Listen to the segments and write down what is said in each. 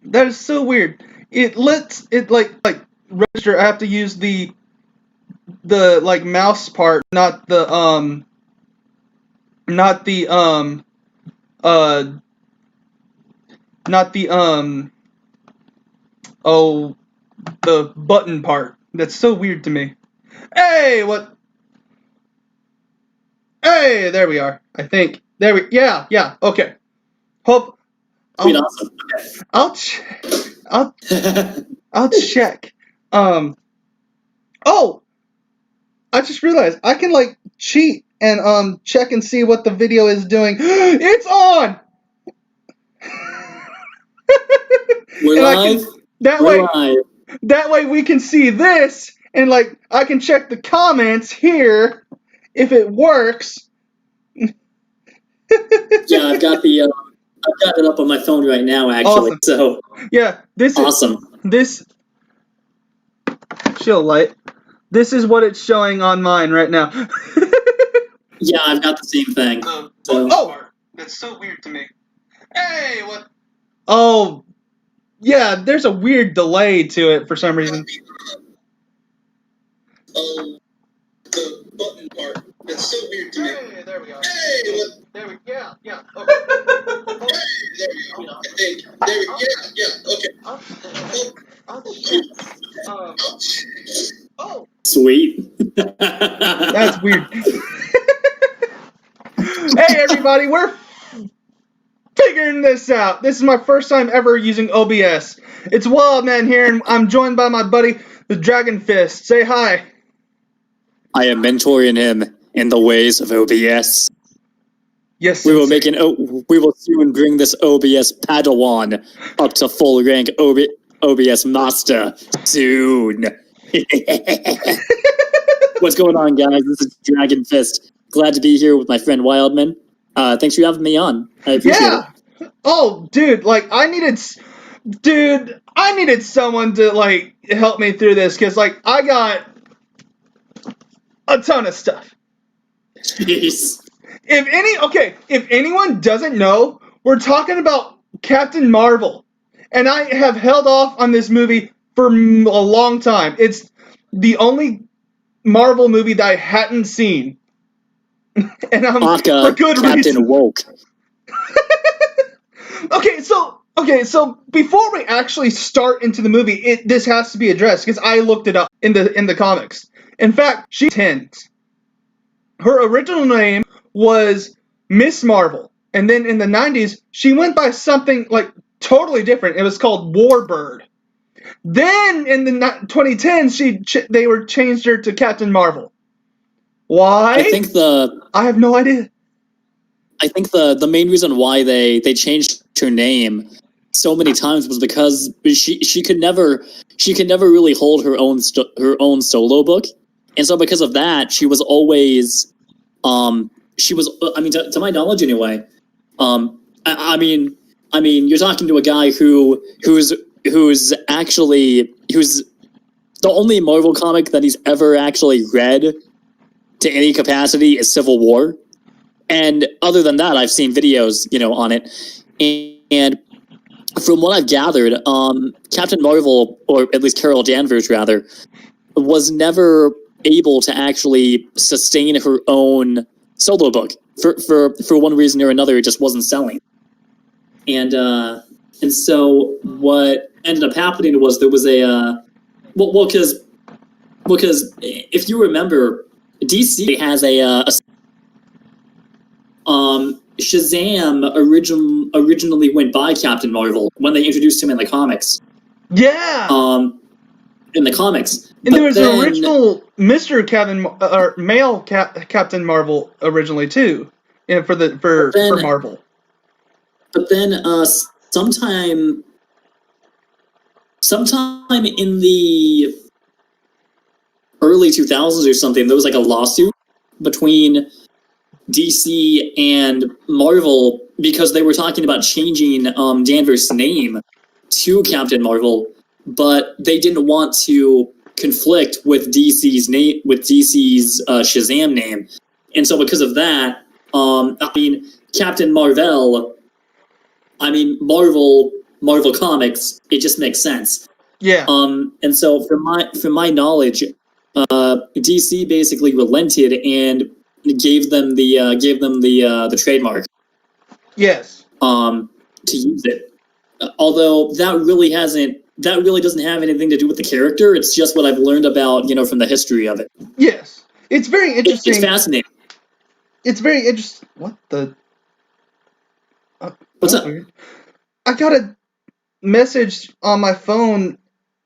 That is so weird. It lets it like register. I have to use the like mouse part, not the uh not the oh the button part. That's so weird to me. Hey, what? Hey, there we are. I think there we. Yeah. Okay. Hope Sweet, I'll awesome. I'll I'll I'll check. Oh, I just realized I can like cheat and check and see what the video is doing. It's on. We're And I live. can that We're way live. that way we can see this and like I can check the comments here if it works. Yeah, I've got it up on my phone right now, actually. Awesome. So Yeah, awesome. This chill light. This is what it's showing on mine right now. Yeah, I've got the same thing. That's so weird to me. Hey, what? Oh, yeah. There's a weird delay to it for some reason. Oh, the button part. That's so weird to me. Hey, there we are. Hey, what? There we. Yeah. Okay. Hey, there we go. I think. There we. Yeah. Okay. I'll check. Oh. Sweet. That's weird. Hey, everybody, we're figuring this out. This is my first time ever using OBS. It's Wildman here, and I'm joined by my buddy, the Dragon Fist. Say hi. I am mentoring him in the ways of OBS. Yes, we will soon bring this OBS Padawan up to full rank OBS Master soon. What's going on, guys? This is Dragon Fist. Glad to be here with my friend Wildman. Thanks for having me on. I appreciate it. Oh, dude, like I needed someone to like help me through this because like I got a ton of stuff. Jeez. If anyone doesn't know, we're talking about Captain Marvel, and I have held off on this movie for a long time. It's the only Marvel movie that I hadn't seen, and for good Captain reason. Woke. Okay, so before we actually start into the movie, this has to be addressed because I looked it up in the comics. In fact, she's 10. Her original name was Miss Marvel, and then in the 90s, she went by something like totally different. It was called Warbird. Then in the 2010s, they changed her to Captain Marvel. Why? I have no idea. I think the main reason why they changed her name so many times was because she could never really hold her own solo book, and so because of that, she was always to my knowledge anyway. I mean you're talking to a guy who's the only Marvel comic that he's ever actually read to any capacity is Civil War. And other than that, I've seen videos, on it. And from what I've gathered, Captain Marvel, or at least Carol Danvers, rather, was never able to actually sustain her own solo book. For one reason or another, it just wasn't selling. And so what ended up happening was there was because if you remember, DC has Shazam originally went by Captain Marvel when they introduced him in the comics. Yeah. In the comics. And there was an original Mr. male Captain Marvel originally too, for Marvel. But then sometime in the early 2000s or something, there was like a lawsuit between DC and Marvel because they were talking about changing Danvers' name to Captain Marvel, but they didn't want to conflict with DC's name, with DC's Shazam name, and so because of that, Captain Marvel. Marvel Marvel Comics, it just makes sense. Yeah. And so from my knowledge, DC basically relented and gave them the trademark. Yes. To use it. Although that really doesn't have anything to do with the character. It's just what I've learned about, from the history of it. Yes. It's very interesting. It's fascinating. It's very interesting. What the? What's up? Weird. I got a message on my phone,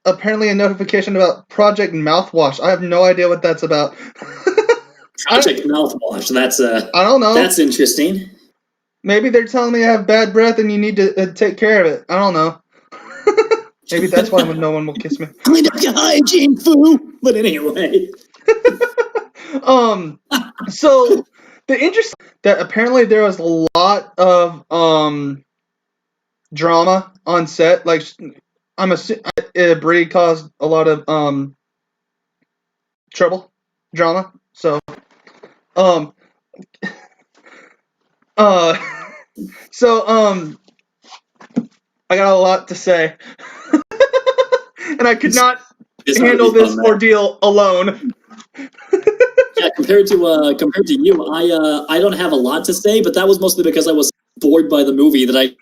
apparently a notification about Project Mouthwash. I have no idea what that's about. Project Mouthwash. I don't know. That's interesting. Maybe they're telling me I have bad breath and you need to take care of it. I don't know. Maybe that's why no one will kiss me. Clean up your hygiene, foo. But anyway. So the interesting that apparently there was a lot of drama on set. Like Brie caused a lot of drama. So I got a lot to say. And I could not handle this ordeal alone. Yeah, compared to you, I don't have a lot to say, but that was mostly because I was bored by the movie that I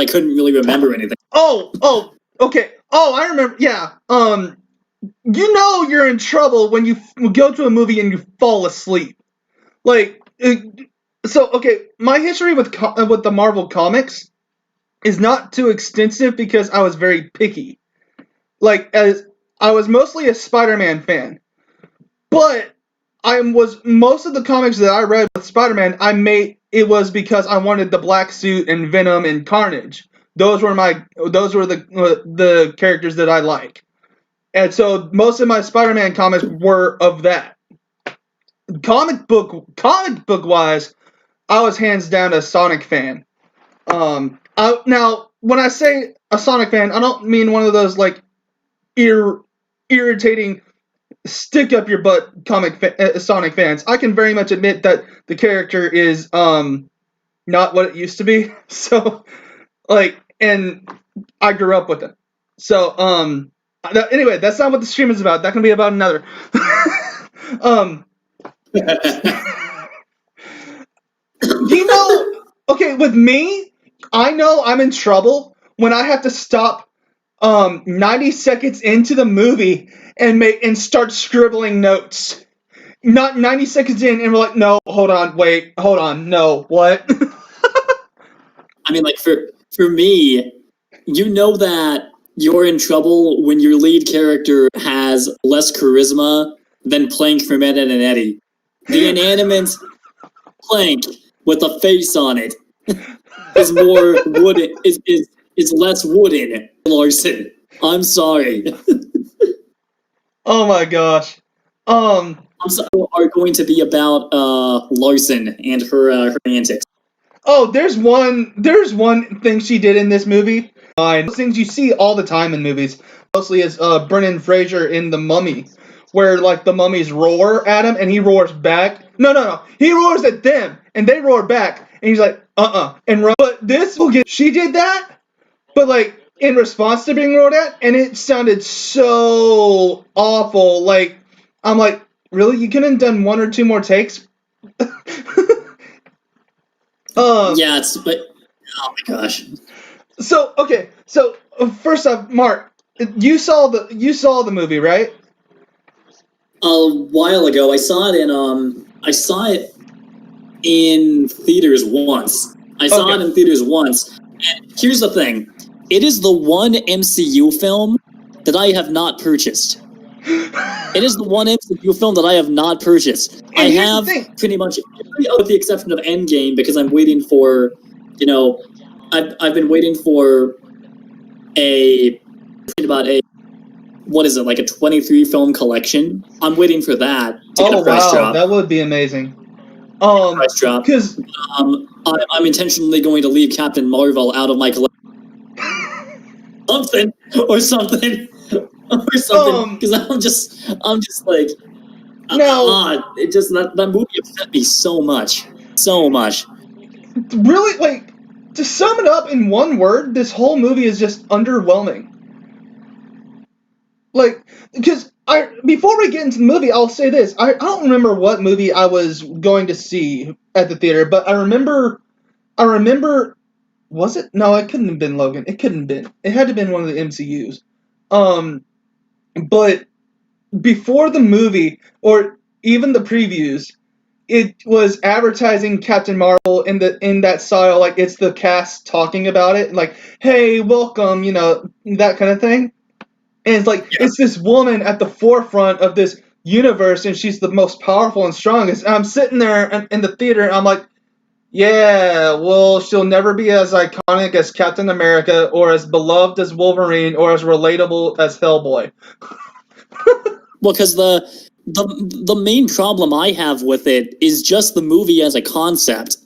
couldn't really remember anything. Oh, okay. Oh, I remember. Yeah. You're in trouble when you go to a movie and you fall asleep. Like, okay. My history with the Marvel comics is not too extensive because I was very picky. Like, as I was mostly a Spider-Man fan, but most of the comics that I read with Spider-Man, it was because I wanted the black suit and Venom and Carnage. Those were the characters that I like. And so most of my Spider-Man comics were of that. Comic book wise, I was hands down a Sonic fan. Now when I say a Sonic fan, I don't mean one of those like irritating stick up your butt Sonic fans. I can very much admit that the character is not what it used to be. So and I grew up with it. So anyway, that's not what the stream is about. That can be about another. Okay, with me, I know I'm in trouble when I have to stop 90 seconds into the movie and start scribbling notes. Not 90 seconds in and we're like, no, hold on, no, what? I mean, like, for me, that you're in trouble when your lead character has less charisma than Plank from Ed, Edd and Eddy. The inanimate Plank with a face on it is more wooden, is less wooden than Larson. I'm sorry. Oh my gosh. I'm sorry, are going to be about Larson and her antics. Oh, there's one thing she did in this movie. Those things you see all the time in movies, mostly is Brendan Fraser in The Mummy, where like the mummies roar at him and he roars back. No, he roars at them and they roar back and he's like and run. But she did that, but like in response to being roared at, and it sounded so awful. Like I'm like, really, you couldn't have done one or two more takes? Yeah, but oh my gosh. So okay, first off, Mark, you saw the movie, right? A while ago, I saw it in theaters once. And here's the thing: it is the one MCU film that I have not purchased. It is the one MCU film that I have not purchased. And I have pretty much, with the exception of Endgame, because I'm waiting for, I've been waiting for what is it, like a 23 film collection? I'm waiting for that to get a price drop. That would be amazing. Price drop. Because I'm intentionally going to leave Captain Marvel out of my collection. something. Because I'm just like, that movie upset me so much. Really, like, To sum it up in one word, this whole movie is just underwhelming. Like, because before we get into the movie, I'll say this: I don't remember what movie I was going to see at the theater, but I remember. Was it? No, it couldn't have been Logan. It couldn't have been. It had to have been one of the MCU's. But before the movie, or even the previews, it was advertising Captain Marvel in that style, like it's the cast talking about it, like, hey, welcome, that kind of thing. And it's like, it's this woman at the forefront of this universe, and she's the most powerful and strongest. And I'm sitting there in the theater, and I'm like, yeah, well, she'll never be as iconic as Captain America, or as beloved as Wolverine, or as relatable as Hellboy. Well, because the main problem I have with it is just the movie as a concept.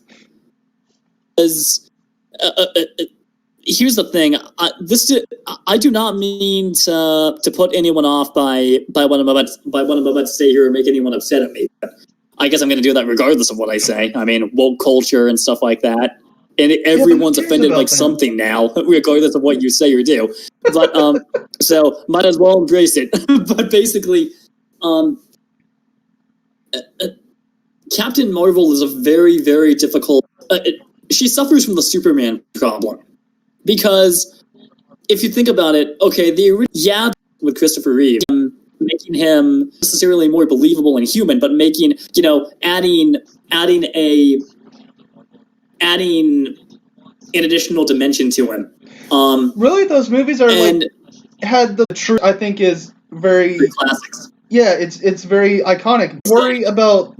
Because here's the thing: I do not mean to put anyone off by what I'm about to say here or make anyone upset at me. But I guess I'm going to do that regardless of what I say. I mean, woke culture and stuff like that, and everyone's offended like something now, regardless of what you say or do. But so might as well embrace it. But basically, Captain Marvel is a very, very difficult. She suffers from the Superman problem because if you think about it, okay, with Christopher Reeve, making him necessarily more believable and human, but making adding an additional dimension to him. Really, those movies are had the truth. I think is very classics. Yeah, it's very iconic. Worry about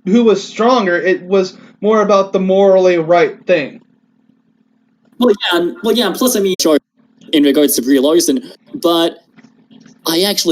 who was stronger. It was more about the morally right thing. Well, yeah. Plus, I mean, sure, in regards to Brie Larson, but I actually